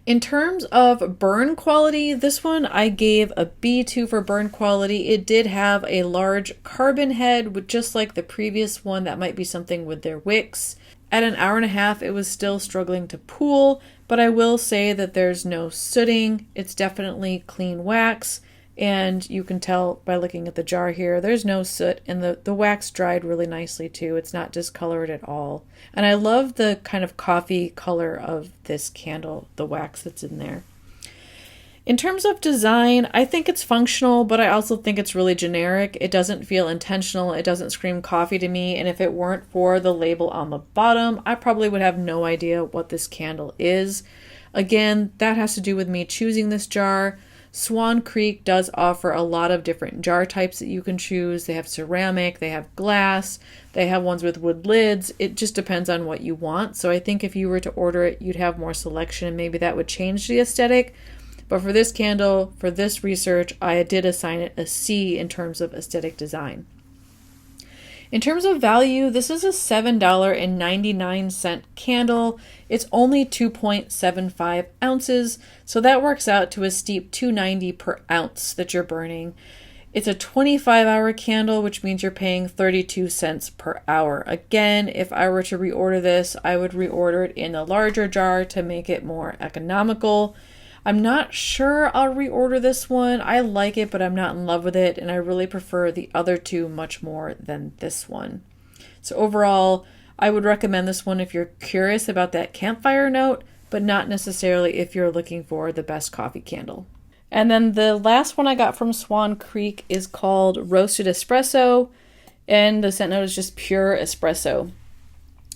In terms of burn quality, this one I gave a B2 for burn quality. It did have a large carbon head, with just like the previous one. That might be something with their wicks. At an hour and a half, it was still struggling to pool, but I will say that there's no sooting. It's definitely clean wax, and you can tell by looking at the jar here, there's no soot, and the wax dried really nicely too. It's not discolored at all. And I love the kind of coffee color of this candle, the wax that's in there. In terms of design, I think it's functional, but I also think it's really generic. It doesn't feel intentional. It doesn't scream coffee to me. And if it weren't for the label on the bottom, I probably would have no idea what this candle is. Again, that has to do with me choosing this jar. Swan Creek does offer a lot of different jar types that you can choose. They have ceramic, they have glass, they have ones with wood lids. It just depends on what you want. So I think if you were to order it, you'd have more selection, and maybe that would change the aesthetic. But for this candle, for this research, I did assign it a C in terms of aesthetic design. In terms of value, this is a $7.99 candle. It's only 2.75 ounces, so that works out to a steep $2.90 per ounce that you're burning. It's a 25-hour candle, which means you're paying 32 cents per hour. Again, if I were to reorder this, I would reorder it in a larger jar to make it more economical. I'm not sure I'll reorder this one. I like it, but I'm not in love with it, and I really prefer the other two much more than this one. So overall, I would recommend this one if you're curious about that campfire note, but not necessarily if you're looking for the best coffee candle. And then the last one I got from Swan Creek is called Roasted Espresso, and the scent note is just pure espresso.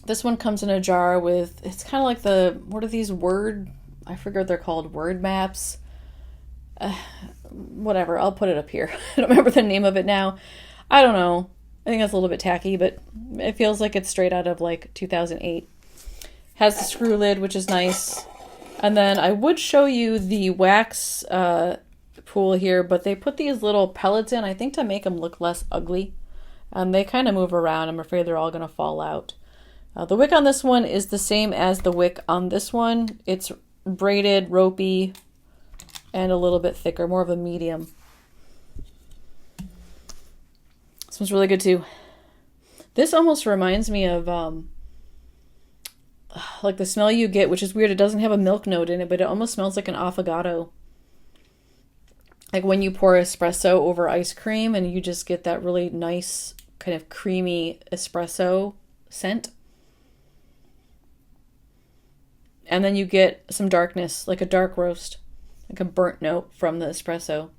This one comes in a jar with, it's kind of like what are these I forget what they're called, word maps. Whatever, I'll put it up here. I don't remember the name of it now. I don't know. I think that's a little bit tacky, but it feels like it's straight out of like 2008. Has the screw lid, which is nice. And then I would show you the wax pool here, but they put these little pellets in, I think to make them look less ugly. And they kind of move around. I'm afraid they're all going to fall out. The wick on this one is the same as the wick on this one. It's braided, ropey, and a little bit thicker, more of a medium. This one's really good too. This almost reminds me of like the smell you get, which is weird. It doesn't have a milk note in it, but it almost smells like an affogato. Like when you pour espresso over ice cream and you just get that really nice kind of creamy espresso scent. And then you get some darkness, like a dark roast, like a burnt note from the espresso.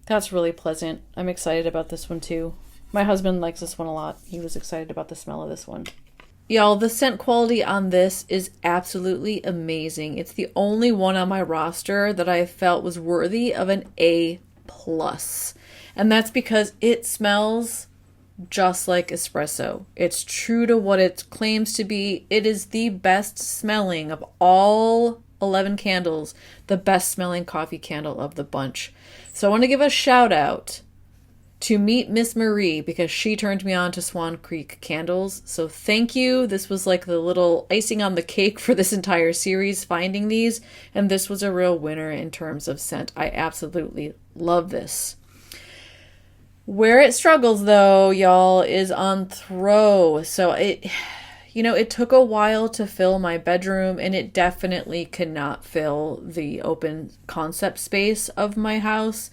That's really pleasant. I'm excited about this one too. My husband likes this one a lot. He was excited about the smell of this one. Y'all, the scent quality on this is absolutely amazing. It's the only one on my roster that I felt was worthy of an A+. And that's because it smells just like espresso. It's true to what it claims to be. It is the best smelling of all 11 candles, the best smelling coffee candle of the bunch. So I want to give a shout out to meet Miss Marie because she turned me on to Swan Creek candles. So thank you. This was like the little icing on the cake for this entire series, finding these. And this was a real winner in terms of scent. I absolutely love this. Where it struggles though, y'all, is on throw. So it took a while to fill my bedroom, and it definitely could not fill the open concept space of my house.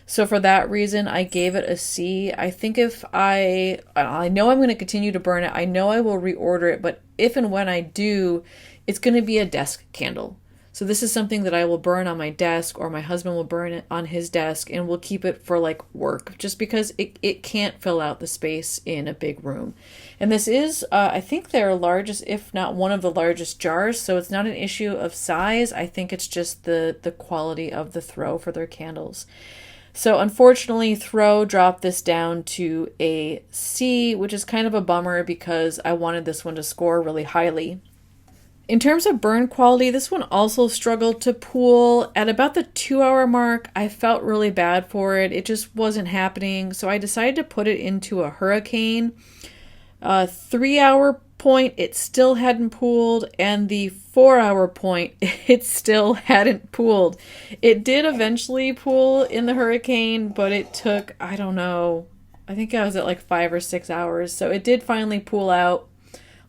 So for that reason, I gave it a C. I think if I know I'm going to continue to burn it. I know I will reorder it, but if and when I do, it's going to be a desk candle. So this is something that I will burn on my desk, or my husband will burn it on his desk, and we'll keep it for like work, just because it can't fill out the space in a big room. And this is, I think, their largest, if not one of the largest jars. So it's not an issue of size. I think it's just the quality of the throw for their candles. So unfortunately, Throw dropped this down to a C, which is kind of a bummer because I wanted this one to score really highly. In terms of burn quality, this one also struggled to pool. At about the 2-hour mark, I felt really bad for it. It just wasn't happening. So I decided to put it into a hurricane. 3-hour point, it still hadn't pooled. And the 4-hour point, it still hadn't pooled. It did eventually pool in the hurricane, but it took, I don't know, I think I was at like 5 or 6 hours. So it did finally pool out.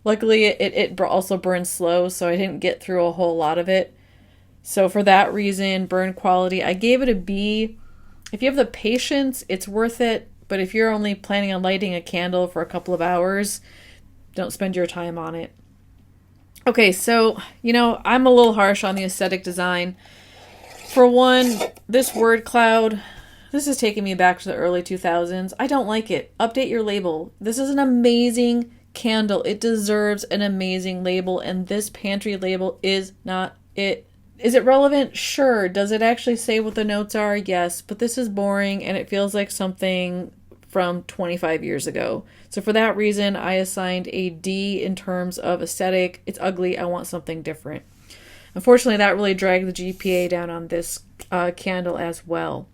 Luckily, it also burned slow, so I didn't get through a whole lot of it. So for that reason, burn quality, I gave it a B. If you have the patience, it's worth it. But if you're only planning on lighting a candle for a couple of hours, don't spend your time on it. Okay, so, I'm a little harsh on the aesthetic design. For one, this word cloud, this is taking me back to the early 2000s. I don't like it. Update your label. This is an amazing candle. It deserves an amazing label, and this pantry label is not it. Is it relevant? Sure. Does it actually say what the notes are? Yes, but this is boring and it feels like something from 25 years ago. So for that reason, I assigned a D in terms of aesthetic. It's ugly. I want something different. Unfortunately, that really dragged the GPA down on this candle as well.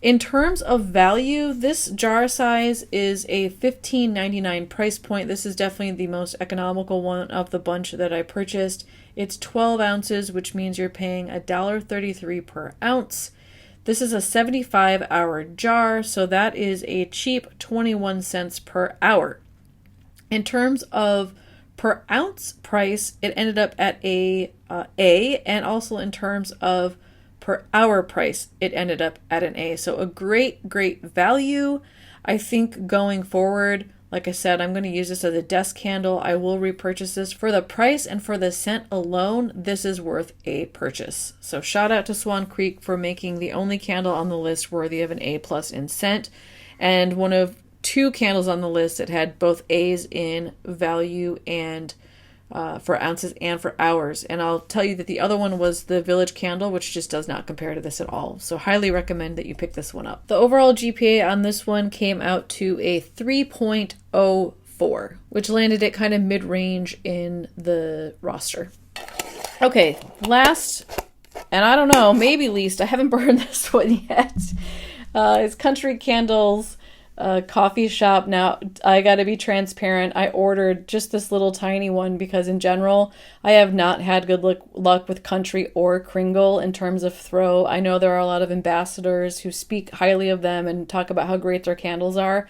In terms of value, this jar size is a $15.99 price point. This is definitely the most economical one of the bunch that I purchased. It's 12 ounces, which means you're paying $1.33 per ounce. This is a 75-hour jar, so that is a cheap 21 cents per hour. In terms of per ounce price, it ended up at a and also in terms of per hour price, it ended up at an A. So a great value. I think going forward, like I said, I'm going to use this as a desk candle. I will repurchase this. For the price and for the scent alone, this is worth a purchase. So shout out to Swan Creek for making the only candle on the list worthy of an A+ in scent, and one of 2 candles on the list that had both A's in value and for ounces and for hours. And I'll tell you that the other one was the Village Candle, which just does not compare to this at all. So highly recommend that you pick this one up. The overall GPA on this one came out to a 3.04, which landed it kind of mid-range in the roster. Okay, last, and I don't know, maybe least, I haven't burned this one yet, is Country Candles coffee shop. Now, I gotta be transparent. I ordered just this little tiny one because in general, I have not had good luck with Country or Kringle in terms of throw. I know there are a lot of ambassadors who speak highly of them and talk about how great their candles are.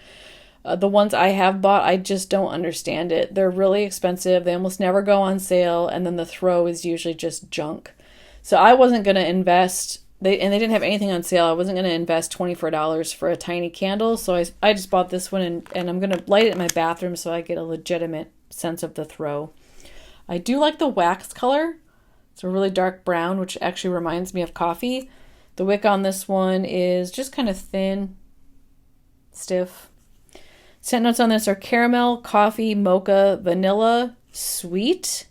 The ones I have bought, I just don't understand it. They're really expensive. They almost never go on sale, and then the throw is usually just junk. So I wasn't going to invest. They didn't have anything on sale. I wasn't going to invest $24 for a tiny candle, so I just bought this one, and I'm going to light it in my bathroom so I get a legitimate sense of the throw. I do like the wax color. It's a really dark brown, which actually reminds me of coffee. The wick on this one is just kind of thin, stiff. Scent notes on this are caramel, coffee, mocha, vanilla, sweet,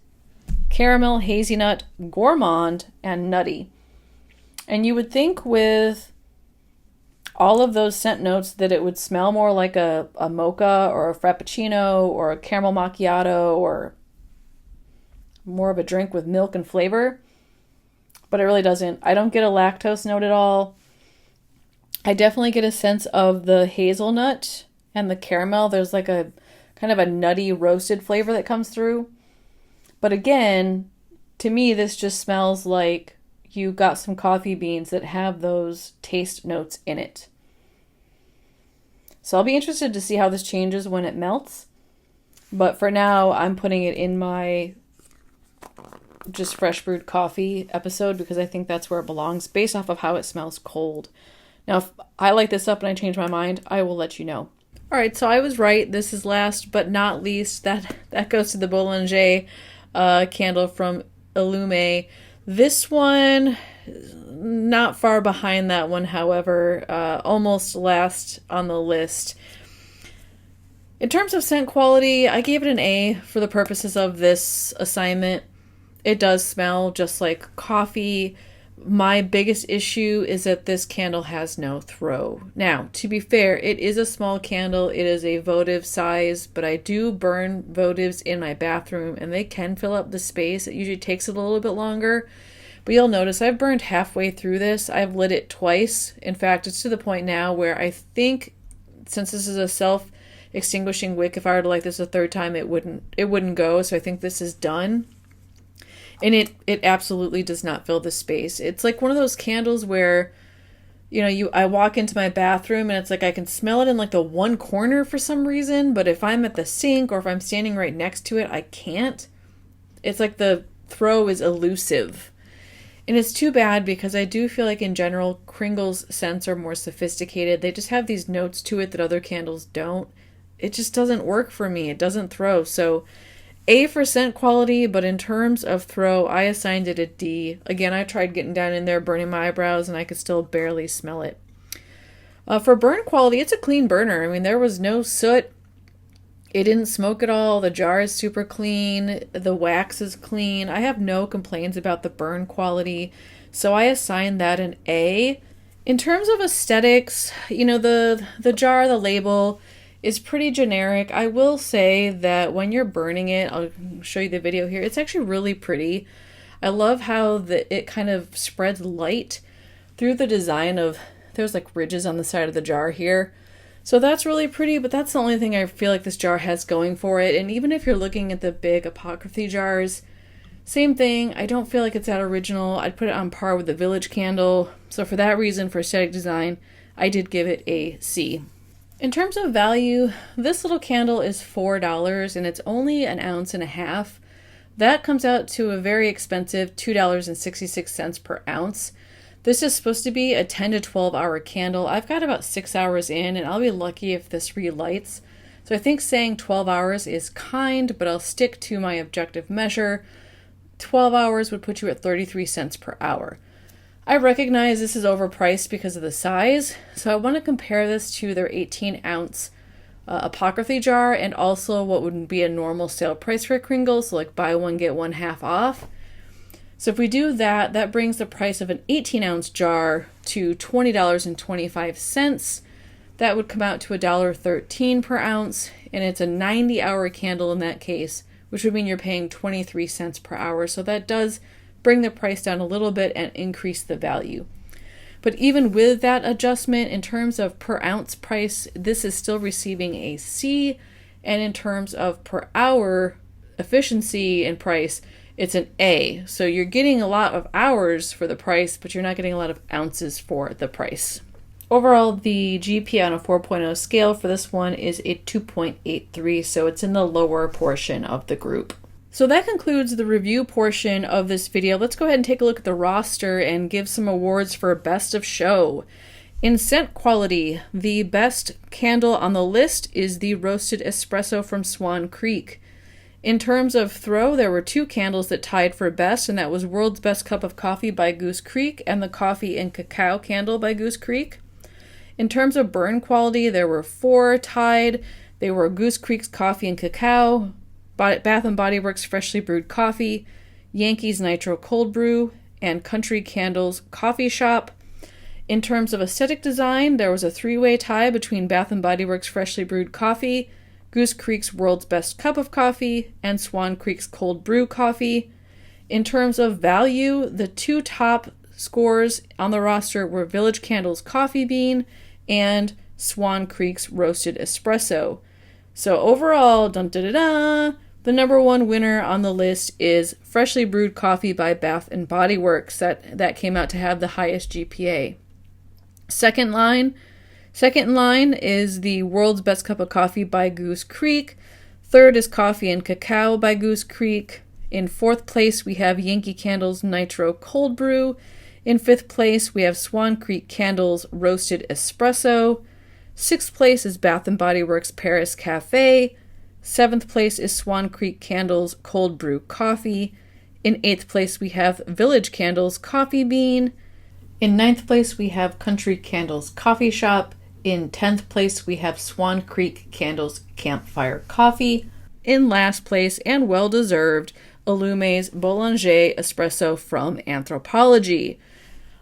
caramel, hazelnut, gourmand, and nutty. And you would think with all of those scent notes that it would smell more like a mocha or a frappuccino or a caramel macchiato or more of a drink with milk and flavor. but it really doesn't. I don't get a lactose note at all. I definitely get a sense of the hazelnut and the caramel. There's like a kind of a nutty roasted flavor that comes through. But again, to me, this just smells like you got some coffee beans that have those taste notes in it. So I'll be interested to see how this changes when it melts. But for now, I'm putting it in my just fresh brewed coffee episode because I think that's where it belongs based off of how it smells cold. Now, if I light this up and I change my mind, I will let you know. All right, so I was right. This is last but not least. That goes to the Boulangerie candle from Illume. This one, not far behind that one, however, almost last on the list. In terms of scent quality, I gave it an A for the purposes of this assignment. It does smell just like coffee. My biggest issue is that this candle has no throw. Now, to be fair, it is a small candle. It is a votive size, but I do burn votives in my bathroom, and they can fill up the space. It usually takes it a little bit longer. But you'll notice I've burned halfway through this. I've lit it twice. In fact, it's to the point now where I think, since this is a self-extinguishing wick, if I were to light this a third time, it wouldn't go. So I think this is done. And it absolutely does not fill the space. It's like one of those candles where, I walk into my bathroom and it's like I can smell it in like the one corner for some reason, but if I'm at the sink or if I'm standing right next to it, I can't. It's like the throw is elusive. And it's too bad because I do feel like in general, Kringle's scents are more sophisticated. They just have these notes to it that other candles don't. It just doesn't work for me. It doesn't throw. So A for scent quality, but in terms of throw, I assigned it a D. Again, I tried getting down in there, burning my eyebrows, and I could still barely smell it. For burn quality, it's a clean burner. I mean, there was no soot. It didn't smoke at all. The jar is super clean. The wax is clean. I have no complaints about the burn quality, so I assigned that an A. In terms of aesthetics, the jar, the label is pretty generic. I will say that when you're burning it, I'll show you the video here, it's actually really pretty. I love how it kind of spreads light through the design of, there's like ridges on the side of the jar here. So that's really pretty, but that's the only thing I feel like this jar has going for it. And even if you're looking at the big apocryphy jars, same thing. I don't feel like it's that original. I'd put it on par with the Village candle. So for that reason, for aesthetic design, I did give it a C. In terms of value, this little candle is $4 and it's only an ounce and a half. That comes out to a very expensive $2.66 per ounce. This is supposed to be a 10 to 12 hour candle. I've got about 6 hours in and I'll be lucky if this relights. So I think saying 12 hours is kind, but I'll stick to my objective measure. 12 hours would put you at 33 cents per hour. I recognize this is overpriced because of the size, so I want to compare this to their 18-ounce apocryphy jar and also what would be a normal sale price for Kringle, so like buy one, get one half off. So if we do that, that brings the price of an 18-ounce jar to $20.25. That would come out to $1.13 per ounce, and it's a 90-hour candle in that case, which would mean you're paying 23 cents per hour. So that does bring the price down a little bit and increase the value. But even with that adjustment, in terms of per ounce price, this is still receiving a C. And in terms of per hour efficiency and price, it's an A. So you're getting a lot of hours for the price, but you're not getting a lot of ounces for the price. Overall, the GPA on a 4.0 scale for this one is a 2.83, so it's in the lower portion of the group. So that concludes the review portion of this video. Let's go ahead and take a look at the roster and give some awards for Best of Show. In scent quality, the best candle on the list is the Roasted Espresso from Swan Creek. In terms of throw, there were two candles that tied for best, and that was World's Best Cup of Coffee by Goose Creek and the Coffee and Cacao candle by Goose Creek. In terms of burn quality, there were four tied. They were Goose Creek's Coffee and Cacao, Bath & Body Works Freshly Brewed Coffee, Yankee's Nitro Cold Brew, and Country Candles Coffee Shop. In terms of aesthetic design, there was a three-way tie between Bath & Body Works Freshly Brewed Coffee, Goose Creek's World's Best Cup of Coffee, and Swan Creek's Cold Brew Coffee. In terms of value, the two top scores on the roster were Village Candle's Coffee Bean and Swan Creek's Roasted Espresso. So overall, the number one winner on the list is Freshly Brewed Coffee by Bath & Body Works. That came out to have the highest GPA. Second in line is the World's Best Cup of Coffee by Goose Creek. Third is Coffee and Cacao by Goose Creek. In fourth place, we have Yankee Candle's Nitro Cold Brew. In fifth place, we have Swan Creek Candle's Roasted Espresso. Sixth place is Bath & Body Works Paris Café. Seventh place is Swan Creek Candle's Cold Brew Coffee. In eighth place, we have Village Candle's Coffee Bean. In ninth place, we have Country Candle's Coffee Shop. In 10th place, we have Swan Creek Candle's Campfire Coffee. In last place, and well-deserved, Illume's Boulangerie Espresso from Anthropology.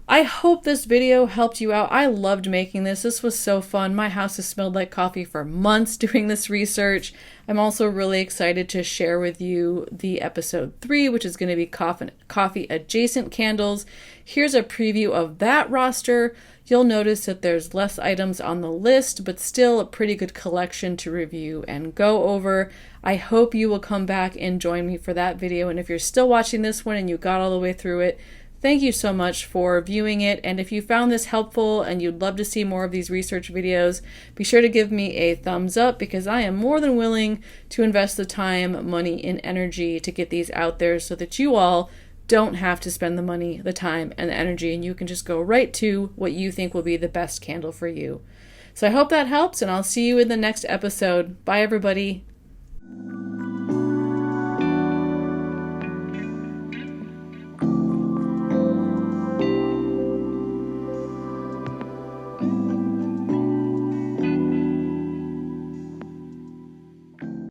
I hope this video helped you out. I loved making this. This was so fun. My house has smelled like coffee for months doing this research. I'm also really excited to share with you the episode 3, which is going to be coffee adjacent candles. Here's a preview of that roster. You'll notice that there's less items on the list, but still a pretty good collection to review and go over. I hope you will come back and join me for that video. And if you're still watching this one and you got all the way through it, thank you so much for viewing it. And if you found this helpful and you'd love to see more of these research videos, be sure to give me a thumbs up, because I am more than willing to invest the time, money, and energy to get these out there so that you all don't have to spend the money, the time, and the energy, and you can just go right to what you think will be the best candle for you. So I hope that helps, and I'll see you in the next episode. Bye, everybody.